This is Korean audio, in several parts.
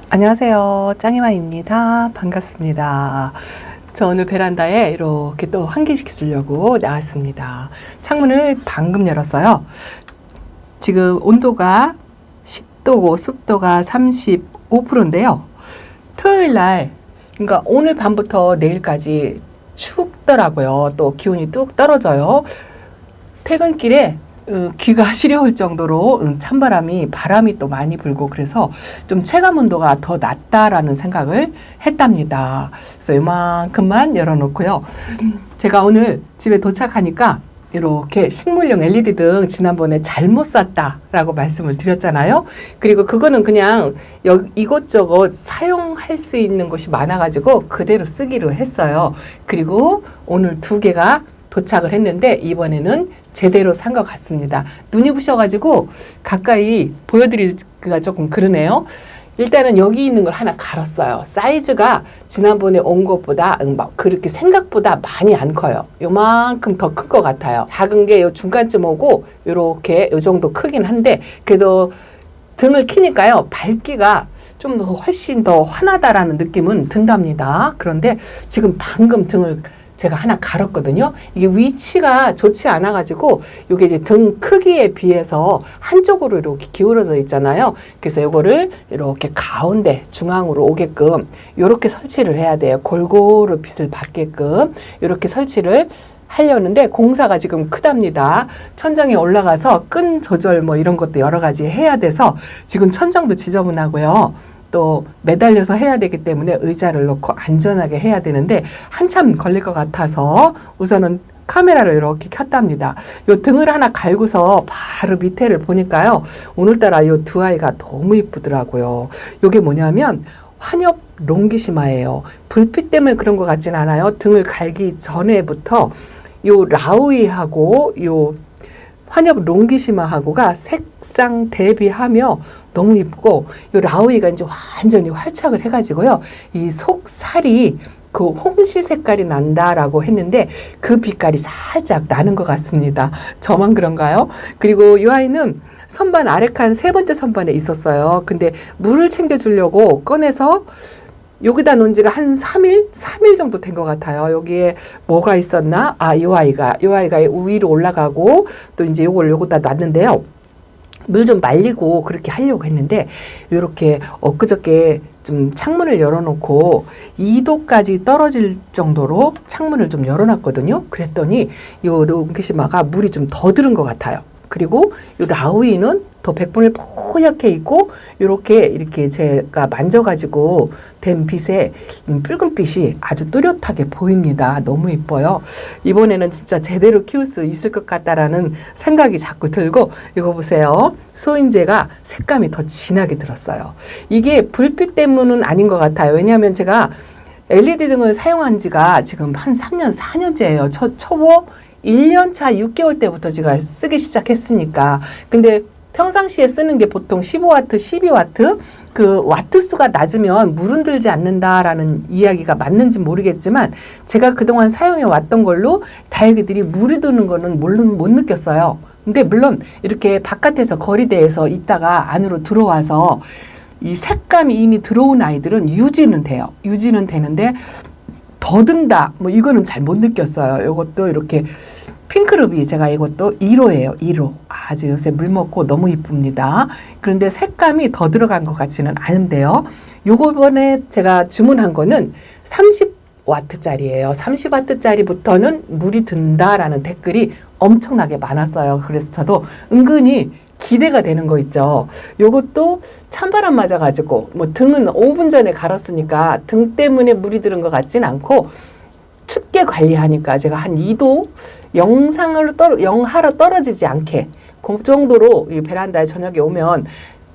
안녕하세요. 짱이마입니다. 반갑습니다. 저 오늘 베란다에 이렇게 또 환기시켜 주려고 나왔습니다. 창문을 방금 열었어요. 지금 온도가 10도고 습도가 35%인데요. 토요일 날, 그러니까 오늘 밤부터 내일까지 춥더라고요. 또 기온이 뚝 떨어져요. 퇴근길에 귀가 시려울 정도로 바람이 또 많이 불고 그래서 좀 체감 온도가 더 낮다라는 생각을 했답니다. 그래서 이만큼만 열어놓고요. 제가 오늘 집에 도착하니까 이렇게 식물용 LED 등 지난번에 잘못 샀다라고 말씀을 드렸잖아요. 그리고 그거는 그냥 이것저것 사용할 수 있는 것이 많아가지고 그대로 쓰기로 했어요. 그리고 오늘 2개가 도착을 했는데 이번에는 제대로 산 것 같습니다. 눈이 부셔가지고 가까이 보여드리기가 조금 그러네요. 일단은 여기 있는 걸 하나 갈았어요. 사이즈가 지난번에 온 것보다 그렇게 생각보다 많이 안 커요. 요만큼 더 큰 것 같아요. 작은 게 요 중간쯤 오고 요렇게 요 정도 크긴 한데 그래도 등을 키니까요. 밝기가 좀 더 훨씬 더 환하다라는 느낌은 든답니다. 그런데 지금 방금 등을 제가 하나 갈았거든요. 이게 위치가 좋지 않아가지고 이게 이제 등 크기에 비해서 한쪽으로 이렇게 기울어져 있잖아요. 그래서 이거를 이렇게 가운데 중앙으로 오게끔 이렇게 설치를 해야 돼요. 골고루 빛을 받게끔 이렇게 설치를 하려는데 공사가 지금 크답니다. 천장에 올라가서 끈 조절 뭐 이런 것도 여러 가지 해야 돼서 지금 천장도 지저분하고요. 또 매달려서 해야 되기 때문에 의자를 놓고 안전하게 해야 되는데 한참 걸릴 것 같아서 우선은 카메라를 이렇게 켰답니다. 요 등을 하나 갈고서 바로 밑에를 보니까요. 오늘따라 요 두 아이가 너무 이쁘더라고요. 요게 뭐냐면 환엽 롱기시마예요. 불빛 때문에 그런 것 같진 않아요. 등을 갈기 전에부터 요 라우이하고 요 환엽 롱기시마하고가 색상 대비하며 너무 이쁘고 이 라우이가 이제 완전히 활착을 해가지고요. 이 속살이 그 홍시 색깔이 난다라고 했는데 그 빛깔이 살짝 나는 것 같습니다. 저만 그런가요? 그리고 이 아이는 선반 아래칸 3번째 선반에 있었어요. 근데 물을 챙겨주려고 꺼내서 여기다 놓은 지가 한 3일 정도 된 것 같아요. 여기에 뭐가 있었나? 이 아이가 위로 올라가고 또 이제 요거다 놨는데요. 물 좀 말리고 그렇게 하려고 했는데 이렇게 엊그저께 좀 창문을 열어놓고 2도까지 떨어질 정도로 창문을 좀 열어놨거든요. 그랬더니 요 롱기시마가 물이 좀 더 들은 것 같아요. 그리고 이 라우이는 더 백분을 뽀얗게 있고 이렇게 제가 만져가지고 된 빛에 붉은빛이 아주 뚜렷하게 보입니다. 너무 이뻐요. 이번에는 진짜 제대로 키울 수 있을 것 같다라는 생각이 자꾸 들고 이거 보세요. 소인제가 색감이 더 진하게 들었어요. 이게 불빛 때문은 아닌 것 같아요. 왜냐하면 제가 LED 등을 사용한 지가 지금 한 3년, 4년째예요. 초보 1년차 6개월 때부터 제가 쓰기 시작했으니까. 근데 평상시에 쓰는 게 보통 15와트, 12와트 그 와트 수가 낮으면 물 흔들지 않는다라는 이야기가 맞는지 모르겠지만 제가 그동안 사용해 왔던 걸로 다육이들이 물이 드는 거는 물론 못 느꼈어요. 근데 물론 이렇게 바깥에서 거리대에서 있다가 안으로 들어와서 이 색감이 이미 들어온 아이들은 유지는 돼요. 유지는 되는데 더 든다 뭐 이거는 잘 못 느꼈어요. 이것도 이렇게 핑크루비 제가 이것도 1호예요. 1호. 아주 요새 물 먹고 너무 이쁩니다. 그런데 색감이 더 들어간 것 같지는 않은데요. 요번에 제가 주문한 거는 30와트짜리예요. 30와트짜리부터는 물이 든다라는 댓글이 엄청나게 많았어요. 그래서 저도 은근히 기대가 되는 거 있죠. 요것도 찬바람 맞아가지고 뭐 등은 5분 전에 갈았으니까 등 때문에 물이 들은 것 같진 않고 춥게 관리하니까 제가 한 2도 영하로 떨어지지 않게 그 정도로 이 베란다에 저녁에 오면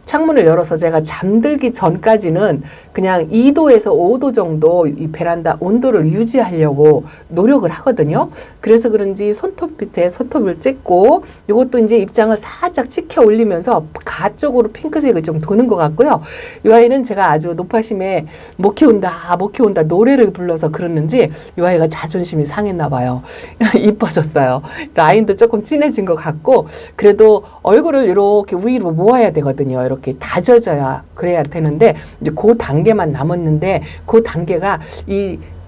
창문을 열어서 제가 잠들기 전까지는 그냥 2도에서 5도 정도 이 베란다 온도를 유지하려고 노력을 하거든요. 그래서 그런지 손톱 밑에 손톱을 찍고 이것도 이제 입장을 살짝 찍혀 올리면서 가쪽으로 핑크색이 좀 도는 것 같고요. 이 아이는 제가 아주 높아심에 못 키운다 노래를 불러서 그러는지 이 아이가 자존심이 상했나 봐요. 이뻐졌어요. 라인도 조금 진해진 것 같고 그래도 얼굴을 이렇게 위로 모아야 되거든요. 이렇게 다져져야 그래야 되는데 이제 그 단계만 남았는데 그 단계가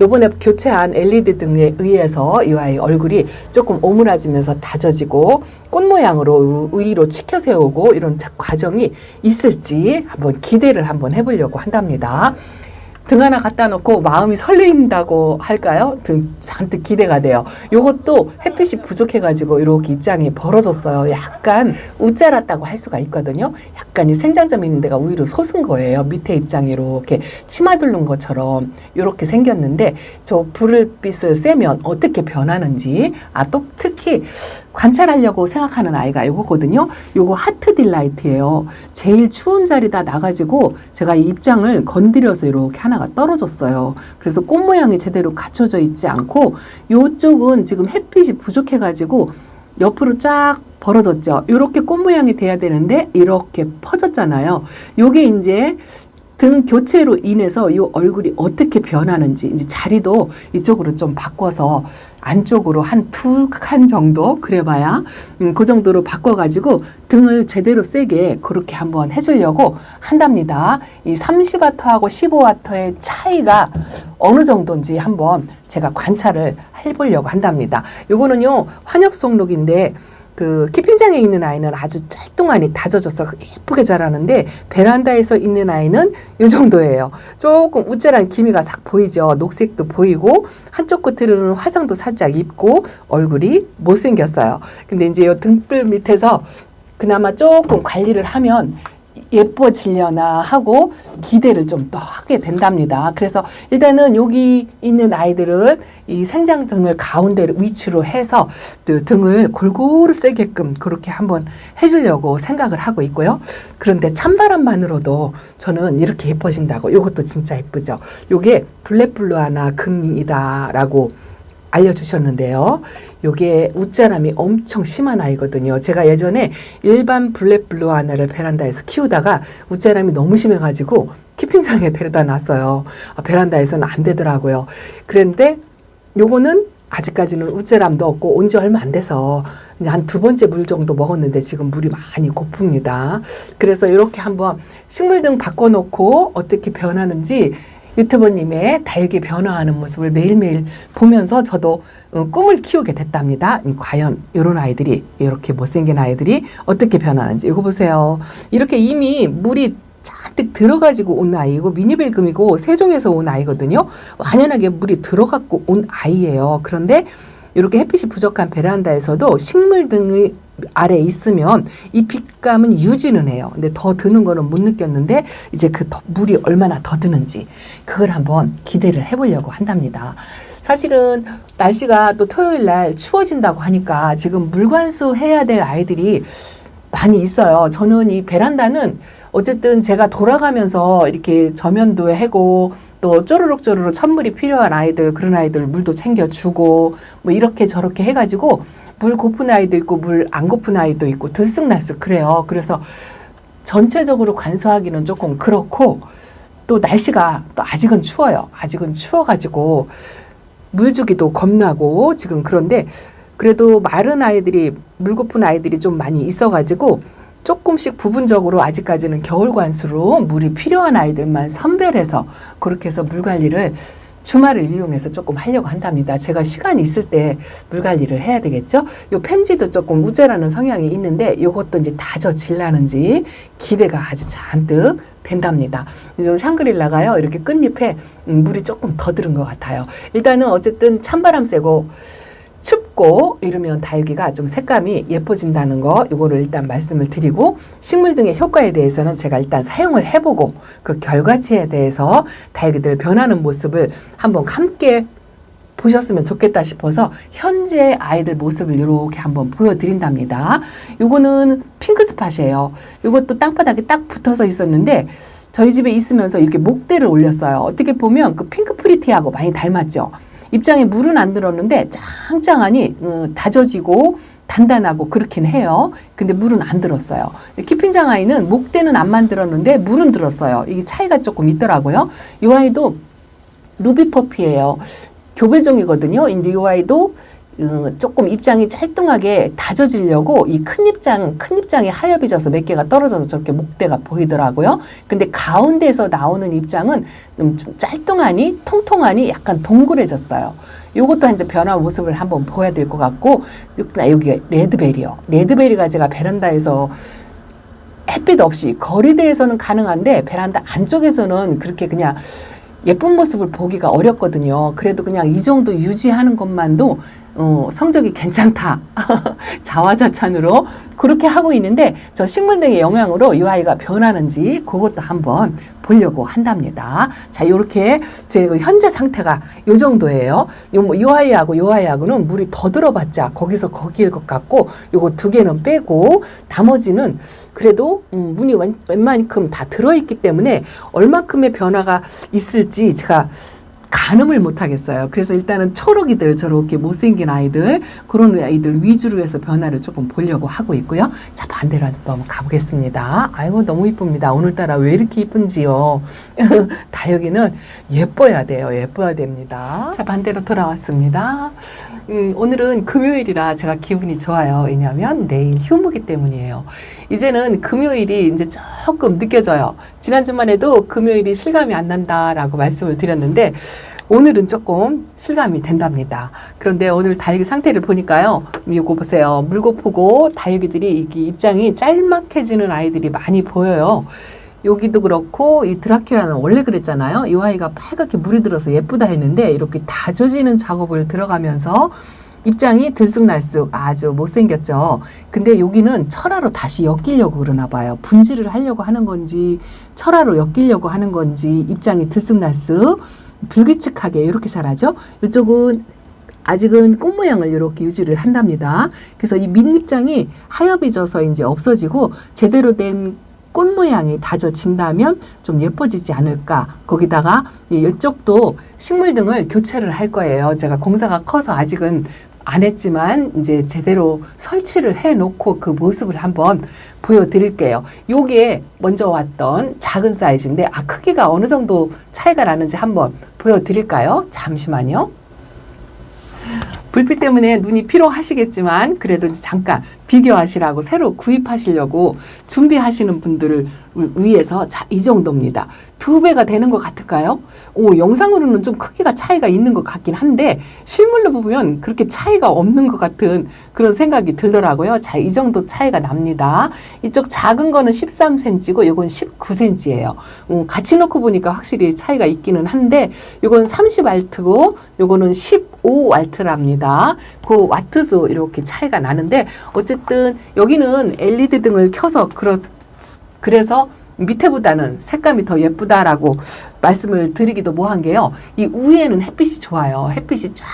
요번에 교체한 LED 등에 의해서 이 아이 얼굴이 조금 오므라지면서 다져지고 꽃 모양으로 위로 치켜 세우고 이런 과정이 있을지 한번 기대를 한번 해보려고 한답니다. 등 하나 갖다 놓고 마음이 설레인다고 할까요? 잔뜩 기대가 돼요. 요것도 햇빛이 부족해가지고 이렇게 입장이 벌어졌어요. 약간 우짜랐다고 할 수가 있거든요. 약간 이 생장점 있는 데가 오히려 솟은 거예요. 밑에 입장이 이렇게 치마둘른 것처럼 이렇게 생겼는데 저 불빛을 쐬면 어떻게 변하는지 또 특히 관찰하려고 생각하는 아이가 요거거든요. 요거 하트 딜라이트예요. 제일 추운 자리다 나가지고 제가 이 입장을 건드려서 이렇게 하나가 떨어졌어요. 그래서 꽃 모양이 제대로 갖춰져 있지 않고 요쪽은 지금 햇빛이 부족해가지고 옆으로 쫙 벌어졌죠. 이렇게 꽃 모양이 돼야 되는데 이렇게 퍼졌잖아요. 요게 이제 등 교체로 인해서 이 얼굴이 어떻게 변하는지 이제 자리도 이쪽으로 좀 바꿔서 안쪽으로 한 2칸 정도 그래봐야 그 정도로 바꿔가지고 등을 제대로 세게 그렇게 한번 해주려고 한답니다. 이 30W하고 15W의 차이가 어느 정도인지 한번 제가 관찰을 해보려고 한답니다. 요거는요 환엽 속록인데 그 키핑장에 있는 아이는 아주 짤뚱하니 다져져서 예쁘게 자라는데 베란다에서 있는 아이는 이 정도예요. 조금 우짜란 기미가 싹 보이죠. 녹색도 보이고 한쪽 끝으로는 화상도 살짝 입고 얼굴이 못생겼어요. 근데 이제 이 등불 밑에서 그나마 조금 관리를 하면 예뻐지려나 하고 기대를 좀 더 하게 된답니다. 그래서 일단은 여기 있는 아이들은 이 생장등을 가운데 위치로 해서 등을 골고루 세게끔 그렇게 한번 해주려고 생각을 하고 있고요. 그런데 찬바람만으로도 저는 이렇게 예뻐진다고 이것도 진짜 예쁘죠. 요게 블랙블루아나 금이다라고 알려주셨는데요. 요게 웃자람이 엄청 심한 아이거든요. 제가 예전에 일반 블랙블루 하나를 베란다에서 키우다가 웃자람이 너무 심해가지고 키핑장에 데려다 놨어요. 베란다에서는 안 되더라고요. 그런데 요거는 아직까지는 웃자람도 없고 온 지 얼마 안 돼서 한 2번째 물 정도 먹었는데 지금 물이 많이 고픕니다. 그래서 이렇게 한번 식물등 바꿔놓고 어떻게 변하는지 유튜버님의 다육이 변화하는 모습을 매일매일 보면서 저도 꿈을 키우게 됐답니다. 과연 이런 아이들이 이렇게 못생긴 아이들이 어떻게 변하는지 이거 보세요. 이렇게 이미 물이 잔뜩 들어가지고 온 아이고 미니벨금이고 세종에서 온 아이거든요. 완연하게 물이 들어갖고 온 아이예요. 그런데 이렇게 햇빛이 부족한 베란다에서도 식물 등의 아래 있으면 이 빛감은 유지는 해요. 근데 더 드는 거는 못 느꼈는데 이제 그 물이 얼마나 더 드는지 그걸 한번 기대를 해보려고 한답니다. 사실은 날씨가 또 토요일 날 추워진다고 하니까 지금 물관수 해야 될 아이들이 많이 있어요. 저는 이 베란다는 어쨌든 제가 돌아가면서 이렇게 저면도 해고 또 쪼르륵 찬물이 필요한 아이들 그런 아이들 물도 챙겨주고 뭐 이렇게 저렇게 해가지고 물 고픈 아이도 있고 물 안 고픈 아이도 있고 들쑥날쑥 그래요. 그래서 전체적으로 관수하기는 조금 그렇고 또 날씨가 또 아직은 추워요. 아직은 추워가지고 물 주기도 겁나고 지금 그런데 그래도 마른 아이들이 물 고픈 아이들이 좀 많이 있어가지고 조금씩 부분적으로 아직까지는 겨울 관수로 물이 필요한 아이들만 선별해서 그렇게 해서 물 관리를 주말을 이용해서 조금 하려고 한답니다. 제가 시간이 있을 때 물 관리를 해야 되겠죠. 요 펜지도 조금 우짜라는 성향이 있는데 요것도 이제 다져질라는지 기대가 아주 잔뜩 된답니다. 요 샹그릴라가요 이렇게 끝잎에 물이 조금 더 들은 것 같아요. 일단은 어쨌든 찬바람 쐬고 춥고 이러면 다육이가 좀 색감이 예뻐진다는 거 이거를 일단 말씀을 드리고 식물 등의 효과에 대해서는 제가 일단 사용을 해보고 그 결과치에 대해서 다육이들 변하는 모습을 한번 함께 보셨으면 좋겠다 싶어서 현재 아이들 모습을 이렇게 한번 보여드린답니다. 요거는 핑크 스팟이에요. 요것도 땅바닥에 딱 붙어서 있었는데 저희 집에 있으면서 이렇게 목대를 올렸어요. 어떻게 보면 그 핑크 프리티하고 많이 닮았죠. 입장에 물은 안 들었는데 짱짱하니 다져지고 단단하고 그렇긴 해요. 근데 물은 안 들었어요. 키핑장 아이는 목대는 안 만들었는데 물은 들었어요. 이게 차이가 조금 있더라고요. 이 아이도 누비퍼피예요. 교배종이거든요. 근데 이 아이도 조금 입장이 짤뚱하게 다져지려고 이 큰 입장에 하엽이 져서 몇 개가 떨어져서 저렇게 목대가 보이더라고요. 근데 가운데에서 나오는 입장은 좀 짤뚱하니 통통하니 약간 동그래졌어요. 요것도 이제 변화 모습을 한번 보여야 될 것 같고, 여기 레드베리요. 레드베리가 제가 베란다에서 햇빛 없이 거리대에서는 가능한데 베란다 안쪽에서는 그렇게 그냥 예쁜 모습을 보기가 어렵거든요. 그래도 그냥 이 정도 유지하는 것만도 성적이 괜찮다. 자화자찬으로 그렇게 하고 있는데 저 식물 등의 영향으로 이 아이가 변하는지 그것도 한번 보려고 한답니다. 자, 요렇게 제 현재 상태가 요 정도예요. 요 아이하고 요 아이하고는 물이 더 들어봤자 거기서 거기일 것 같고, 요거 두 개는 빼고 나머지는 그래도 물이 웬만큼 다 들어있기 때문에 얼마큼의 변화가 있을지 제가 가늠을 못 하겠어요. 그래서 일단은 초록이들, 저렇게 못생긴 아이들, 그런 아이들 위주로 해서 변화를 조금 보려고 하고 있고요. 자, 반대로 한번 가보겠습니다. 아이고, 너무 이쁩니다. 오늘따라 왜 이렇게 이쁜지요. 다육이는 예뻐야 돼요. 예뻐야 됩니다. 자, 반대로 돌아왔습니다. 오늘은 금요일이라 제가 기분이 좋아요. 왜냐하면 내일 휴무기 때문이에요. 이제는 금요일이 이제 조금 느껴져요. 지난주만 해도 금요일이 실감이 안 난다라고 말씀을 드렸는데 오늘은 조금 실감이 된답니다. 그런데 오늘 다육이 상태를 보니까요. 이거 보세요. 물고프고 다육이들이 입장이 짤막해지는 아이들이 많이 보여요. 여기도 그렇고 이 드라큘라는 원래 그랬잖아요. 이 아이가 빨갛게 물이 들어서 예쁘다 했는데 이렇게 다져지는 작업을 들어가면서 입장이 들쑥날쑥 아주 못생겼죠. 근데 여기는 철화로 다시 엮이려고 그러나 봐요. 분질을 하려고 하는 건지 철화로 엮이려고 하는 건지 입장이 들쑥날쑥 불규칙하게 이렇게 자라죠. 이쪽은 아직은 꽃 모양을 이렇게 유지를 한답니다. 그래서 이 밑입장이 하엽이 져서 이제 없어지고 제대로 된 꽃 모양이 다져진다면 좀 예뻐지지 않을까. 거기다가 이쪽도 식물 등을 교체를 할 거예요. 제가 공사가 커서 아직은 안 했지만 이제 제대로 설치를 해 놓고 그 모습을 한번 보여드릴게요. 요게 먼저 왔던 작은 사이즈인데 크기가 어느 정도 차이가 나는지 한번 보여드릴까요? 잠시만요. 불빛 때문에 눈이 피로하시겠지만 그래도 잠깐 비교하시라고 새로 구입하시려고 준비하시는 분들을 위해서 이 정도입니다. 2배가 되는 것 같을까요? 영상으로는 좀 크기가 차이가 있는 것 같긴 한데 실물로 보면 그렇게 차이가 없는 것 같은 그런 생각이 들더라고요. 자, 이 정도 차이가 납니다. 이쪽 작은 거는 13cm고 이건 19cm예요. 같이 놓고 보니까 확실히 차이가 있기는 한데 이건 30W고 이거는 15W랍니다. 그 와트수 이렇게 차이가 나는데 어쨌든 여기는 LED 등을 켜서 그래서 밑에보다는 색감이 더 예쁘다라고 말씀을 드리기도 뭐한 게요. 이 위에는 햇빛이 좋아요. 햇빛이 쫙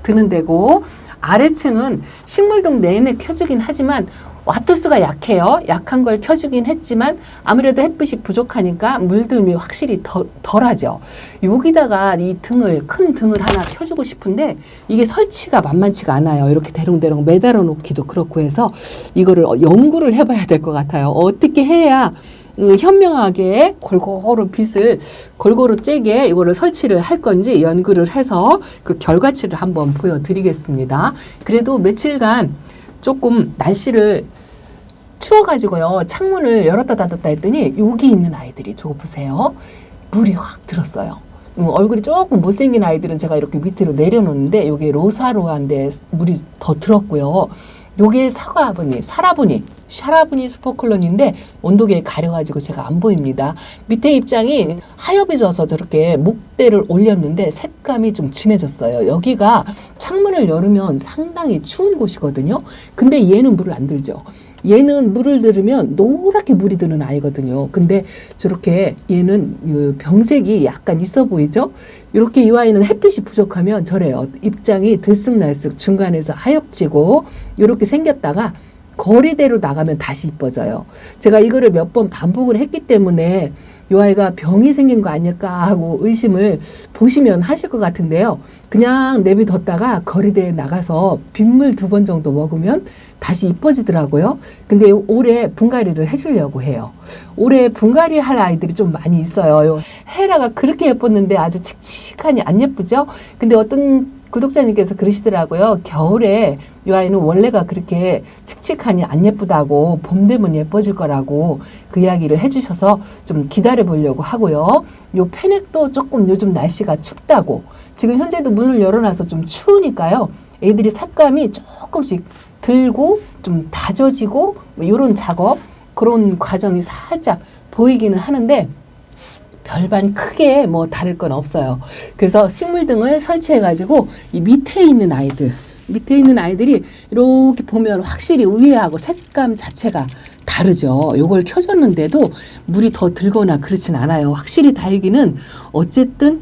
드는 데고 아래층은 식물등 내내 켜주긴 하지만 와트수가 약해요. 약한 걸 켜주긴 했지만 아무래도 햇빛이 부족하니까 물들이 확실히 덜하죠. 여기다가 이 큰 등을 하나 켜주고 싶은데 이게 설치가 만만치가 않아요. 이렇게 대롱대롱 매달아 놓기도 그렇고 해서 이거를 연구를 해봐야 될 것 같아요. 어떻게 해야 현명하게 골고루 빛을 골고루 쬐게 이거를 설치를 할 건지 연구를 해서 그 결과치를 한번 보여드리겠습니다. 그래도 며칠간 조금 날씨를 추워가지고요. 창문을 열었다 닫았다 했더니 여기 있는 아이들이 저거 보세요. 물이 확 들었어요. 얼굴이 조금 못생긴 아이들은 제가 이렇게 밑으로 내려놓는데 여기 로사로한데 물이 더 들었고요. 요게 샤라부니 스포클론인데 온도계에 가려가지고 제가 안 보입니다. 밑에 입장이 하엽이 져서 저렇게 목대를 올렸는데 색감이 좀 진해졌어요. 여기가 창문을 열으면 상당히 추운 곳이거든요. 근데 얘는 물을 안 들죠. 얘는 물을 들으면 노랗게 물이 드는 아이거든요. 근데 저렇게 얘는 병색이 약간 있어 보이죠? 이렇게 이 아이는 햇빛이 부족하면 저래요. 입장이 들쑥날쑥 중간에서 하엽지고 이렇게 생겼다가 거리대로 나가면 다시 이뻐져요. 제가 이거를 몇 번 반복을 했기 때문에 이 아이가 병이 생긴 거 아닐까 하고 의심을 보시면 하실 것 같은데요. 그냥 내비뒀다가 거리대에 나가서 빗물 2번 정도 먹으면 다시 이뻐지더라고요. 근데 올해 분갈이를 해주려고 해요. 올해 분갈이 할 아이들이 좀 많이 있어요. 헤라가 그렇게 예뻤는데 아주 칙칙하니 안 예쁘죠? 근데 어떤 구독자님께서 그러시더라고요. 겨울에 이 아이는 원래가 그렇게 칙칙하니 안 예쁘다고 봄 되면 예뻐질 거라고 그 이야기를 해주셔서 좀 기다려 보려고 하고요. 요 페넥도 조금 요즘 날씨가 춥다고 지금 현재도 문을 열어놔서 좀 추우니까요. 애들이 색감이 조금씩 들고 좀 다져지고 뭐 이런 작업 그런 과정이 살짝 보이기는 하는데 별반 크게 뭐 다를 건 없어요. 그래서 식물등을 설치해가지고 이 밑에 있는 아이들이 이렇게 보면 확실히 위에하고 색감 자체가 다르죠. 요걸 켜줬는데도 물이 더 들거나 그렇진 않아요. 확실히 다육이는 어쨌든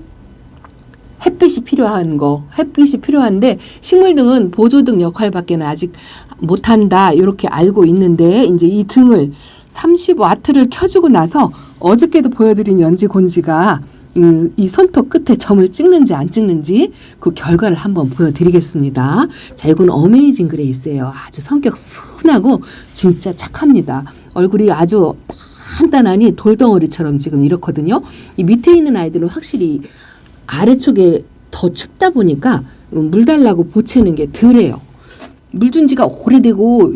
햇빛이 필요한데 식물등은 보조등 역할밖에는 아직 못한다 이렇게 알고 있는데 이제 이 등을 30와트를 켜주고 나서 어저께도 보여드린 연지곤지가 이 손톱 끝에 점을 찍는지 안 찍는지 그 결과를 한번 보여드리겠습니다. 자, 이건 어메이징 그레이스예요. 아주 성격 순하고 진짜 착합니다. 얼굴이 아주 단단하니 돌덩어리처럼 지금 이렇거든요. 이 밑에 있는 아이들은 확실히 아래쪽에 더 춥다 보니까 물 달라고 보채는 게 덜해요. 물 준 지가 오래되고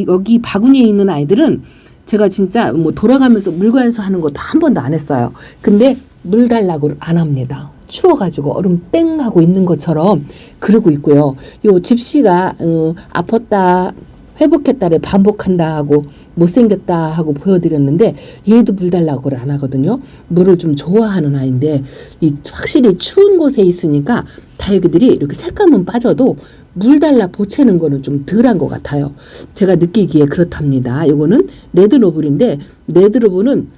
여기 바구니에 있는 아이들은 제가 진짜 뭐 돌아가면서 물관수 하는 것도 한 번도 안 했어요. 근데 물 달라고 안 합니다. 추워가지고 얼음 땡 하고 있는 것처럼 그러고 있고요. 요 집시가 아팠다 회복했다를 반복한다 하고 못생겼다 하고 보여드렸는데 얘도 물 달라고를 안 하거든요. 물을 좀 좋아하는 아이인데 이 확실히 추운 곳에 있으니까 다육이들이 이렇게 색감은 빠져도 물 달라 보채는 거는 좀 덜한 것 같아요. 제가 느끼기에 그렇답니다. 요거는 레드로블인데 레드로블은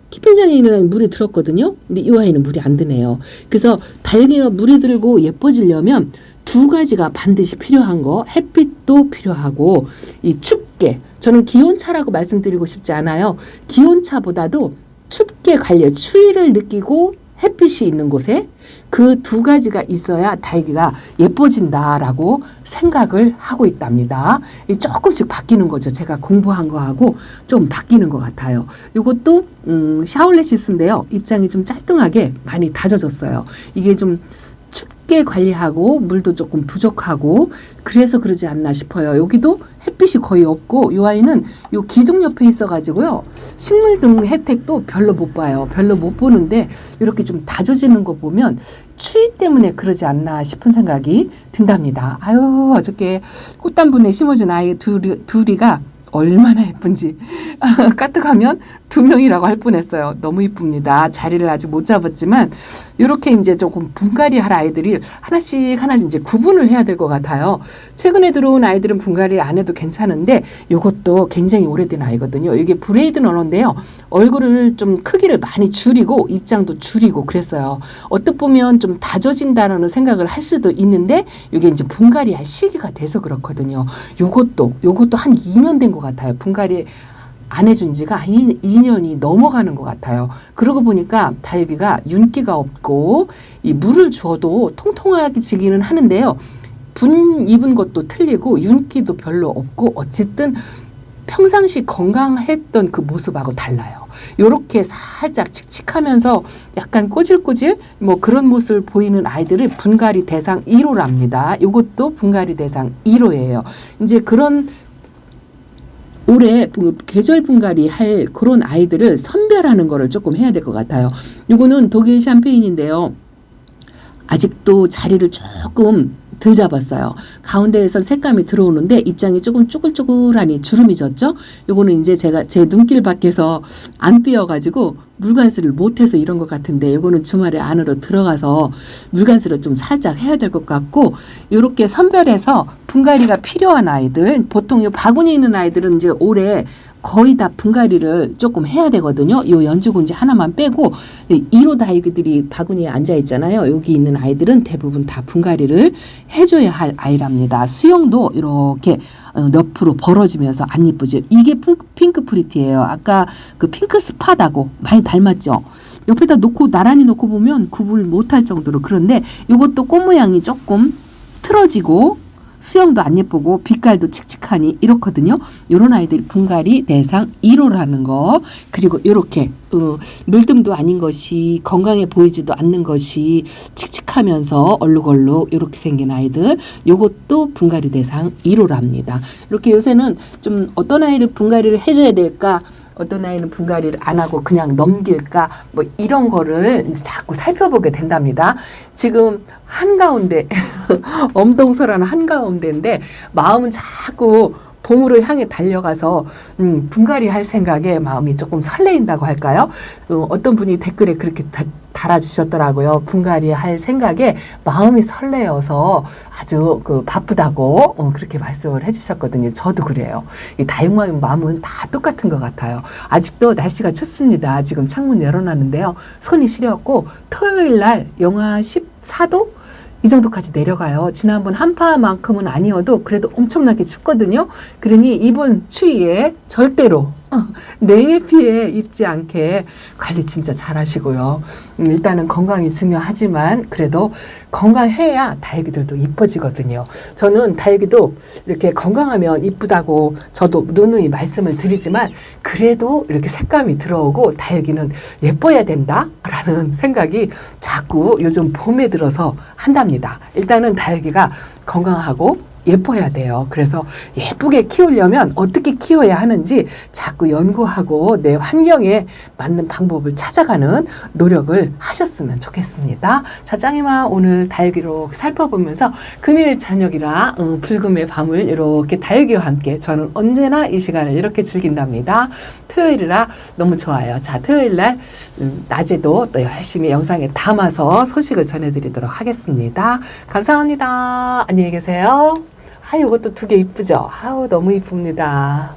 키핑장에 있는 아이는 물이 들었거든요. 근데 이 아이는 물이 안 드네요. 그래서 다육이가 물이 들고 예뻐지려면 두 가지가 반드시 필요한 거, 햇빛도 필요하고 이 춥게, 저는 기온차라고 말씀드리고 싶지 않아요. 기온차보다도 춥게 관리해 추위를 느끼고 햇빛이 있는 곳에 그 두 가지가 있어야 다육이가 예뻐진다라고 생각을 하고 있답니다. 조금씩 바뀌는 거죠. 제가 공부한 거하고 좀 바뀌는 것 같아요. 이것도 샤올레시스인데요. 입장이 좀 짤뚱하게 많이 다져졌어요. 이게 좀 춥게 관리하고 물도 조금 부족하고 그래서 그러지 않나 싶어요. 여기도 햇빛이 거의 없고 이 아이는 요 기둥 옆에 있어가지고요. 식물등 혜택도 별로 못 봐요. 별로 못 보는데 이렇게 좀 다져지는 거 보면 추위 때문에 그러지 않나 싶은 생각이 든답니다. 아유 어저께 꽃단분에 심어준 아이 둘이가 얼마나 예쁜지 까뜩하면 2명이라고 할 뻔했어요. 너무 이쁩니다. 자리를 아직 못 잡았지만 이렇게 이제 조금 분갈이 할 아이들이 하나씩 이제 구분을 해야 될 것 같아요. 최근에 들어온 아이들은 분갈이 안 해도 괜찮은데 이것도 굉장히 오래된 아이거든요. 이게 브레이드 러너인데요. 얼굴을 좀 크기를 많이 줄이고 입장도 줄이고 그랬어요. 어떻게 보면 좀 다져진다라는 생각을 할 수도 있는데 이게 이제 분갈이 할 시기가 돼서 그렇거든요. 요것도 한 2년 된 것 같아요. 분갈이 안 해준 지가 2년이 넘어가는 것 같아요. 그러고 보니까 다육이가 윤기가 없고 이 물을 주어도 통통하게 지기는 하는데요. 분 입은 것도 틀리고 윤기도 별로 없고 어쨌든 평상시 건강했던 그 모습하고 달라요. 요렇게 살짝 칙칙하면서 약간 꼬질꼬질 뭐 그런 모습을 보이는 아이들을 분갈이 대상 1호랍니다. 요것도 분갈이 대상 1호예요. 이제 그런 올해 계절 분갈이 할 그런 아이들을 선별하는 거를 조금 해야 될 것 같아요. 요거는 독일 샴페인인데요. 아직도 자리를 조금 덜 잡았어요. 가운데에선 색감이 들어오는데 입장이 조금 쭈글쭈글하니 주름이 졌죠. 요거는 이제 제가 제 눈길 밖에서 안 띄어가지고 물관수를 못해서 이런 것 같은데 요거는 주말에 안으로 들어가서 물관수를 좀 살짝 해야 될 것 같고 요렇게 선별해서 분갈이가 필요한 아이들 보통 요 바구니 있는 아이들은 이제 올해 거의 다 분갈이를 조금 해야 되거든요. 요 연주곤지 하나만 빼고 1호 다육이들이 바구니에 앉아 있잖아요. 여기 있는 아이들은 대부분 다 분갈이를 해줘야 할 아이랍니다. 수영도 이렇게 옆으로 벌어지면서 안 이쁘죠. 이게 핑크 프리티예요. 아까 그 핑크 스팟하고 많이 닮았죠. 옆에다 놓고 나란히 놓고 보면 구분을 못할 정도로 그런데 이것도 꽃 모양이 조금 틀어지고 수영도 안 예쁘고 빛깔도 칙칙하니 이렇거든요. 요런 아이들이 분갈이 대상 1호라는 거. 그리고 요렇게 물듬도 아닌 것이 건강해 보이지도 않는 것이 칙칙하면서 얼룩얼룩 요렇게 생긴 아이들, 요것도 분갈이 대상 1호랍니다. 이렇게 요새는 좀 어떤 아이를 분갈이를 해줘야 될까, 어떤 아이는 분갈이를 안 하고 그냥 넘길까, 뭐 이런 거를 이제 자꾸 살펴보게 된답니다. 지금 한가운데 엄동설하는 한가운데인데 마음은 자꾸 봄으로 향해 달려가서 분갈이 할 생각에 마음이 조금 설레인다고 할까요? 어떤 분이 댓글에 그렇게 달아주셨더라고요. 분갈이 할 생각에 마음이 설레어서 아주 바쁘다고 그렇게 말씀을 해주셨거든요. 저도 그래요. 이 다육맘의 마음은 다 똑같은 것 같아요. 아직도 날씨가 춥습니다. 지금 창문 열어놨는데요. 손이 시렸고 토요일 날 영하 14도? 이 정도까지 내려가요. 지난번 한파만큼은 아니어도 그래도 엄청나게 춥거든요. 그러니 이번 추위에 절대로 냉해 피해 입지 않게 관리 진짜 잘 하시고요. 일단은 건강이 중요하지만 그래도 건강해야 다육이들도 이뻐지거든요. 저는 다육이도 이렇게 건강하면 이쁘다고 저도 누누이 말씀을 드리지만 그래도 이렇게 색감이 들어오고 다육이는 예뻐야 된다라는 생각이 자꾸 요즘 봄에 들어서 한답니다. 일단은 다육이가 건강하고 예뻐야 돼요. 그래서 예쁘게 키우려면 어떻게 키워야 하는지 자꾸 연구하고 내 환경에 맞는 방법을 찾아가는 노력을 하셨으면 좋겠습니다. 자, 짱이마 오늘 다육이로 살펴보면서 금요일 저녁이라 불금의 밤을 이렇게 다육이와 함께 저는 언제나 이 시간을 이렇게 즐긴답니다. 토요일이라 너무 좋아요. 자, 토요일 날 낮에도 또 열심히 영상에 담아서 소식을 전해드리도록 하겠습니다. 감사합니다. 안녕히 계세요. 이것도 두 개 이쁘죠? 너무 이쁩니다.